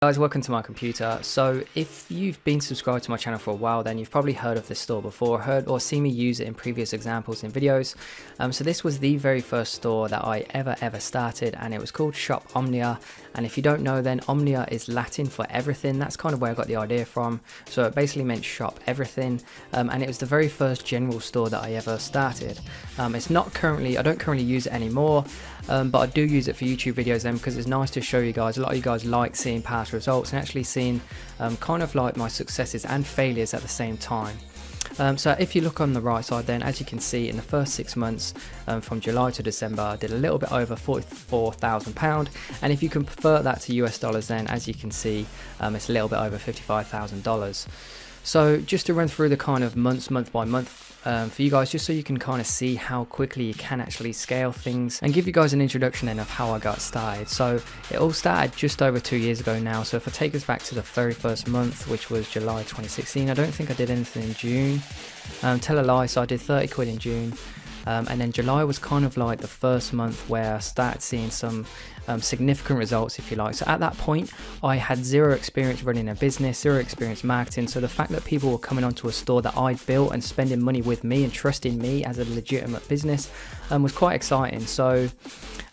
Guys, welcome to my computer. So if you've been subscribed to my channel for a while, then you've probably heard of this store before, heard or seen me use it in previous examples in videos. So this was the very first store that I ever started, and it was called Shop Omnia. And if you don't know, then Omnia is Latin for everything. That's kind of where I got the idea from. So it basically meant shop everything, and it was the very first general store that I ever started. It's not currently, I don't currently use it anymore, but I do use it for YouTube videos then, because it's nice to show you guys. A lot of you guys like seeing past results and actually seeing kind of like my successes and failures at the same time. So if you look on the right side, then as you can see, in the first 6 months from July to December, I did a little bit over £44,000, and if you convert that to US dollars, then as you can see, it's a little bit over $55,000. So just to run through the kind of month by month for you guys, just so you can kind of see how quickly you can actually scale things, and give you guys an introduction then of how I got started. So it all started just over 2 years ago now. So if I take us back to the very first month, which was July 2016, I don't think I did anything in June. Tell a lie, so I did 30 quid in June. And then July was kind of like the first month where I started seeing some significant results, if you like. So at that point, I had zero experience running a business, zero experience marketing. So the fact that people were coming onto a store that I built and spending money with me and trusting me as a legitimate business was quite exciting. So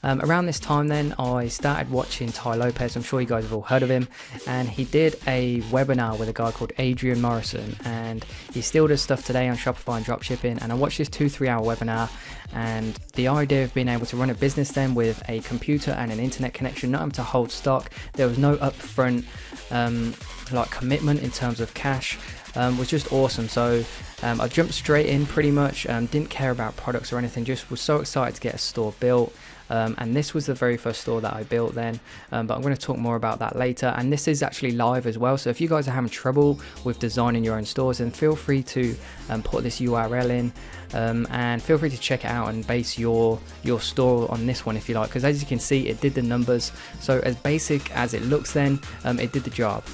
around this time then, I started watching Tai Lopez. I'm sure you guys have all heard of him, and he did a webinar with a guy called Adrian Morrison, and he still does stuff today on Shopify and dropshipping. And I watched this 2-3 hour webinar, and the idea of being able to run a business then with a computer and an internet connection, not having to hold stock, there was no upfront like commitment in terms of cash, was just awesome. So I jumped straight in pretty much, didn't care about products or anything, just was so excited to get a store built. And this was the very first store that I built then, but I'm going to talk more about that later. And this is actually live as well, so if you guys are having trouble with designing your own stores, then feel free to put this URL in, and feel free to check it out and base your store on this one if you like, because as you can see, it did the numbers. So as basic as it looks then, it did the job.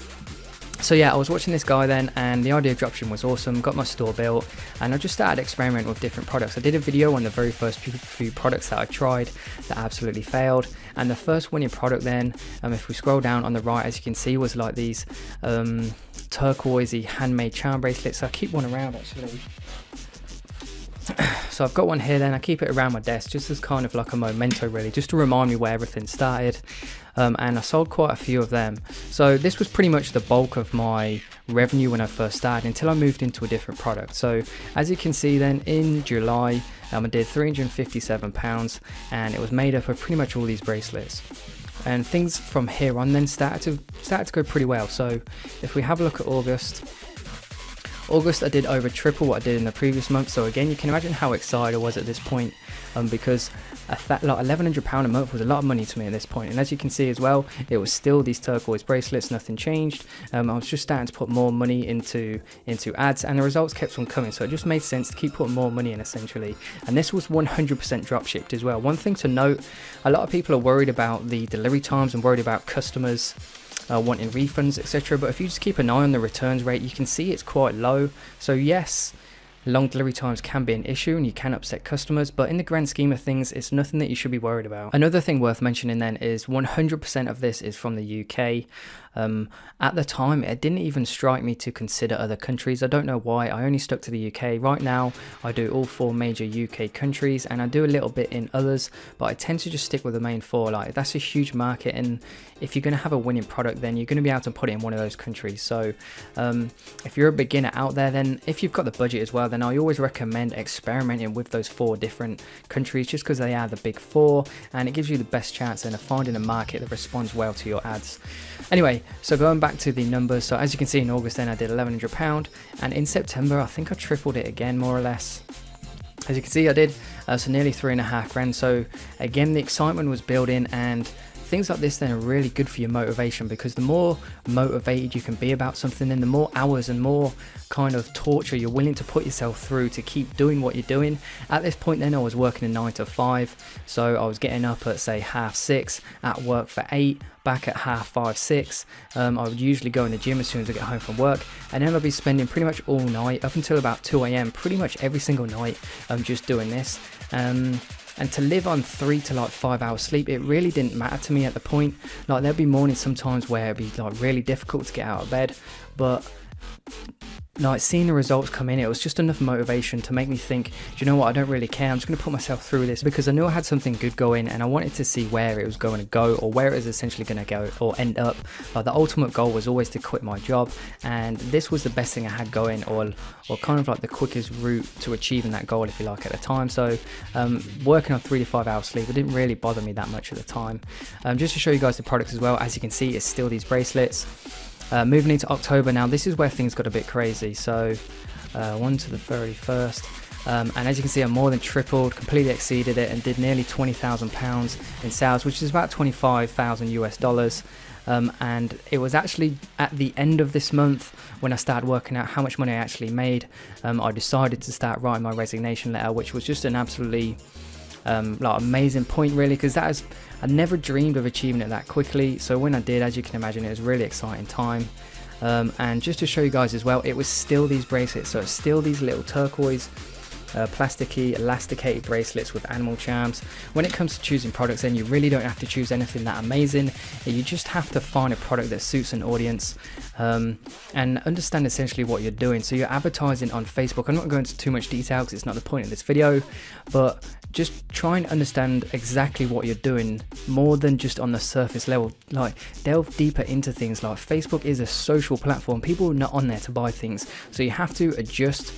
So yeah, I was watching this guy then, and the idea of dropshipping was awesome. Got my store built, and I just started experimenting with different products. I did a video on the very first few products that I tried that absolutely failed, and the first winning product then, if we scroll down on the right, as you can see, was like these turquoisey handmade charm bracelets. So I keep one around actually. So I've got one here then, I keep it around my desk just as kind of like a memento really, just to remind me where everything started. And I sold quite a few of them. So this was pretty much the bulk of my revenue when I first started, until I moved into a different product. So as you can see then, in July I did £357, and it was made up of pretty much all these bracelets. And things from here on then started to go pretty well. So if we have a look at August, I did over triple what I did in the previous month. So again, you can imagine how excited I was at this point, because like £1,100 a month was a lot of money to me at this point. And as you can see as well, it was still these turquoise bracelets, nothing changed. I was just starting to put more money into ads, and the results kept on coming. So it just made sense to keep putting more money in essentially. And this was 100% drop shipped as well. One thing to note, a lot of people are worried about the delivery times and worried about customers wanting refunds, etc. But if you just keep an eye on the returns rate, you can see it's quite low. So yes, long delivery times can be an issue and you can upset customers, but in the grand scheme of things, it's nothing that you should be worried about. Another thing worth mentioning then is 100% of this is from the UK. At the time, it didn't even strike me to consider other countries. I don't know why, I only stuck to the UK. Right now, I do all 4 major UK countries, and I do a little bit in others, but I tend to just stick with the main 4. Like, that's a huge market, and if you're going to have a winning product, then you're going to be able to put it in one of those countries. So if you're a beginner out there, then if you've got the budget as well, then I always recommend experimenting with those 4 different countries, just because they are the big 4, and it gives you the best chance then of finding a market that responds well to your ads. Anyway, so going back to the numbers, so as you can see, in August then I did £1,100, and in September I think I tripled it again, more or less. As you can see, I did so nearly £3,500. So again, the excitement was building, and things like this then are really good for your motivation, because the more motivated you can be about something, then the more hours and more kind of torture you're willing to put yourself through to keep doing what you're doing. At this point then, I was working a 9 to 5, so I was getting up at say 6:30, at work for 8, back at 5:30, 6. I would usually go in the gym as soon as I get home from work, and then I'd be spending pretty much all night up until about 2 AM pretty much every single night just doing this. And to live on 3 to like 5 hours sleep, it really didn't matter to me at the point. Like there'd be mornings sometimes where it'd be like really difficult to get out of bed, but like seeing the results come in, it was just enough motivation to make me think, do you know what, I don't really care, I'm just going to put myself through this, because I knew I had something good going and I wanted to see where it was going to go, or where it was essentially going to go or end up. Like the ultimate goal was always to quit my job, and this was the best thing I had going, or kind of like the quickest route to achieving that goal, if you like, at the time. So working on 3 to 5 hours sleep, it didn't really bother me that much at the time. Just to show you guys the products as well, as you can see, it's still these bracelets. Moving into October now, this is where things got a bit crazy. So 1 to the 31st, and as you can see, I more than tripled, completely exceeded it, and did nearly £20,000 in sales, which is about 25,000 US dollars. And it was actually at the end of this month when I started working out how much money I actually made. I decided to start writing my resignation letter, which was just an absolutely like amazing point, really, because I never dreamed of achieving it that quickly. So when I did, as you can imagine, it was a really exciting time. And just to show you guys as well, it was still these bracelets, so it's still these little turquoise plasticky elasticated bracelets with animal charms. When it comes to choosing products, then you really don't have to choose anything that amazing. You just have to find a product that suits an audience, and understand essentially what you're doing. So you're advertising on Facebook. I'm not going into too much detail because it's not the point of this video, but just try and understand exactly what you're doing, more than just on the surface level. Like delve deeper into things. Like Facebook is a social platform, people are not on there to buy things, so you have to adjust.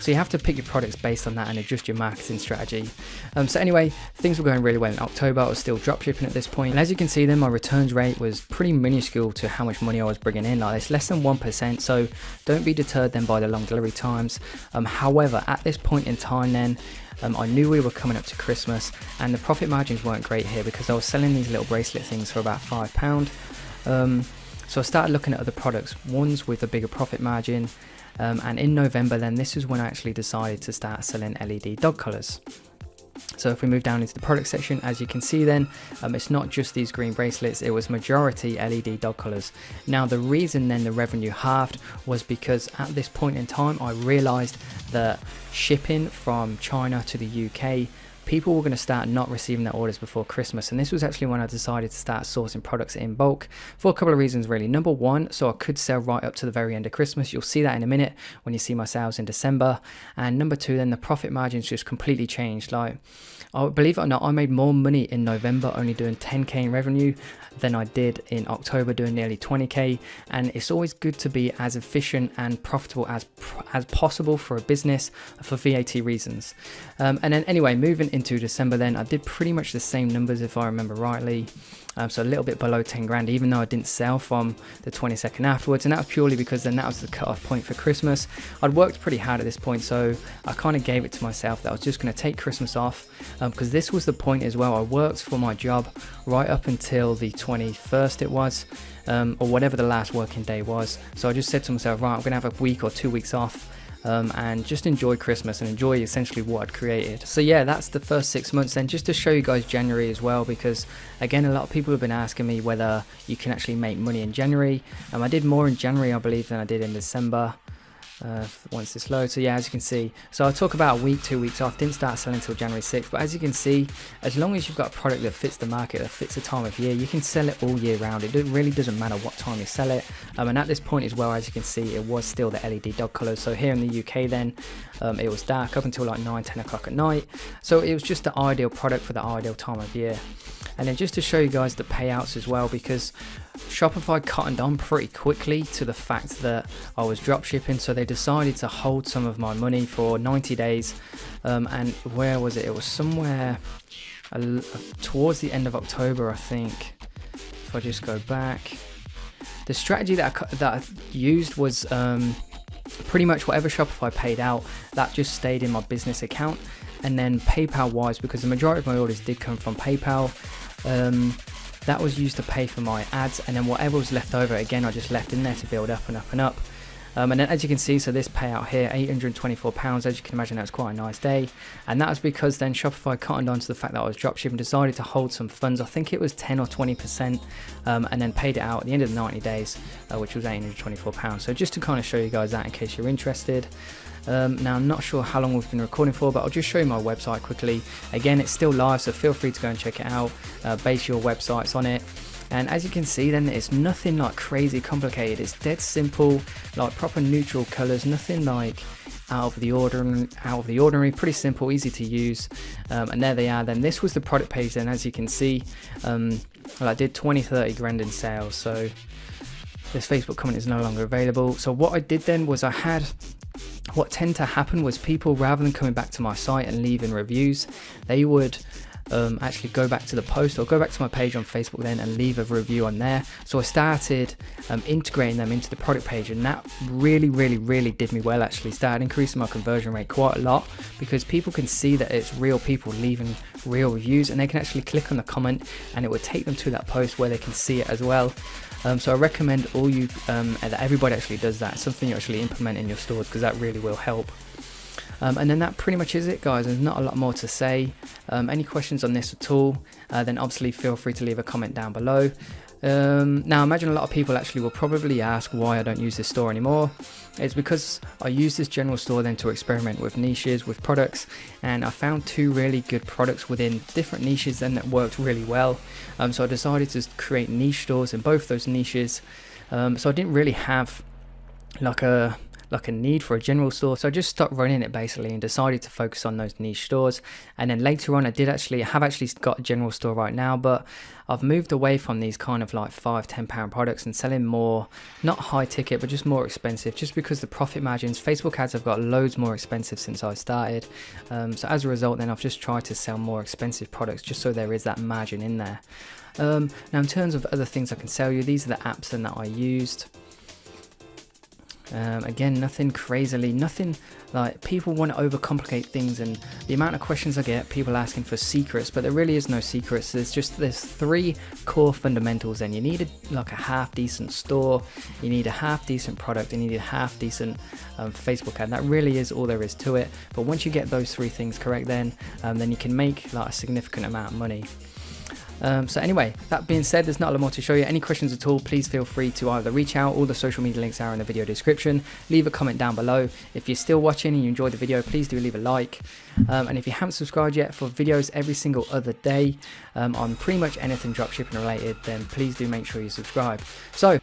So you have to pick your products based on that and adjust your marketing strategy. So anyway, things were going really well in October. I was still dropshipping at this point. And as you can see then, my returns rate was pretty minuscule to how much money I was bringing in. Like it's less than 1%. So don't be deterred then by the long delivery times. However, at this point in time then, I knew we were coming up to Christmas, and the profit margins weren't great here because I was selling these little bracelet things for about £5. So I started looking at other products, ones with a bigger profit margin. And in November then, this is when I actually decided to start selling LED dog collars. So if we move down into the product section, as you can see then, it's not just these green bracelets, it was majority LED dog collars. Now the reason then the revenue halved was because at this point in time I realized that shipping from China to the UK, people were going to start not receiving their orders before Christmas, and this was actually when I decided to start sourcing products in bulk for a couple of reasons really. Number one, so I could sell right up to the very end of Christmas. You'll see that in a minute when you see my sales in December. And number two, then the profit margins just completely changed. Like, believe it or not, I made more money in November only doing 10k in revenue than I did in October doing nearly 20k. And it's always good to be as efficient and profitable as possible for a business for VAT reasons. And then anyway, moving into December then, I did pretty much the same numbers if I remember rightly. So a little bit below 10 grand, even though I didn't sell from the 22nd afterwards, and that was purely because then that was the cut-off point for Christmas. I'd worked pretty hard at this point, so I kind of gave it to myself that I was just going to take Christmas off, because this was the point as well. I worked for my job right up until the 21st it was, or whatever the last working day was. So I just said to myself, right, I'm going to have a week or 2 weeks off, and just enjoy Christmas and enjoy essentially what I'd created. So yeah, that's the first 6 months. Then just to show you guys January as well, because again, a lot of people have been asking me whether you can actually make money in January. I did more in January, I believe, than I did in December. Once this loads, so yeah, as you can see, so I took about a week, 2 weeks off, didn't start selling until January 6th, but as you can see, as long as you've got a product that fits the market, that fits the time of year, you can sell it all year round. It really doesn't matter what time you sell it. And at this point as well, as you can see, it was still the LED dog colours. So here in the UK then, it was dark up until like 9-10 o'clock at night, so it was just the ideal product for the ideal time of year. And then just to show you guys the payouts as well, because Shopify cottoned on pretty quickly to the fact that I was dropshipping, so they decided to hold some of my money for 90 days. And where was it? It was somewhere towards the end of October, I think. If I just go back, the strategy that I used was pretty much whatever Shopify paid out, that just stayed in my business account. And then PayPal wise, because the majority of my orders did come from PayPal, that was used to pay for my ads, and then whatever was left over, again, I just left in there to build up and up and up. And then as you can see, so this payout here, £824, as you can imagine, that was quite a nice day. And that was because then Shopify cottoned on to the fact that I was dropshipping, decided to hold some funds, I think it was 10 or 20%, and then paid it out at the end of the 90 days, which was £824. So just to kind of show you guys that in case you're interested. Now I'm not sure how long we've been recording for, but I'll just show you my website quickly. Again, it's still live, so feel free to go and check it out, base your websites on it. And as you can see, then it's nothing like crazy complicated. It's dead simple, like proper neutral colors, nothing like out of the ordinary. Pretty simple, easy to use. And there they are. Then this was the product page. Then, as you can see, well, I did 20-30 grand in sales. So this Facebook comment is no longer available. So what I did then was what tended to happen was people, rather than coming back to my site and leaving reviews, they would actually go back to the post or go back to my page on Facebook then and leave a review on there. So I started integrating them into the product page, and that really did me well. Actually started increasing my conversion rate quite a lot, because people can see that it's real people leaving real reviews, and they can actually click on the comment and it would take them to that post where they can see it as well. So I recommend that everybody actually does that. It's something you actually implement in your stores, because that really will help. And then that pretty much is it, guys. There's not a lot more to say. Any questions on this at all, then obviously feel free to leave a comment down below. Now I imagine a lot of people actually will probably ask why I don't use this store anymore. It's because I use this general store then to experiment with niches, with products, and I found 2 really good products within different niches then that worked really well. So I decided to create niche stores in both those niches. So I didn't really have like a need for a general store, so I just stopped running it basically and decided to focus on those niche stores. And then later on I have actually got a general store right now, but I've moved away from these kind of like £5-10 products and selling more, not high ticket but just more expensive, just because the profit margins, Facebook ads have got loads more expensive since I started. So as a result then I've just tried to sell more expensive products just so there is that margin in there. Now in terms of other things I can sell you, these are the apps then that I used. Again, nothing crazily, nothing like people want to overcomplicate things, and the amount of questions I get, people asking for secrets, but there really is no secrets. There's 3 core fundamentals. And you need a half decent store, you need a half decent product, and you need a half decent Facebook ad. That really is all there is to it. But once you get those 3 things correct, then you can make like a significant amount of money. So anyway, that being said, there's not a lot more to show you. Any questions at all, please feel free to either reach out. All the social media links are in the video description. Leave a comment down below. If you're still watching and you enjoyed the video, please do leave a like. And if you haven't subscribed yet, for videos every single other day on pretty much anything dropshipping related, then please do make sure you subscribe. So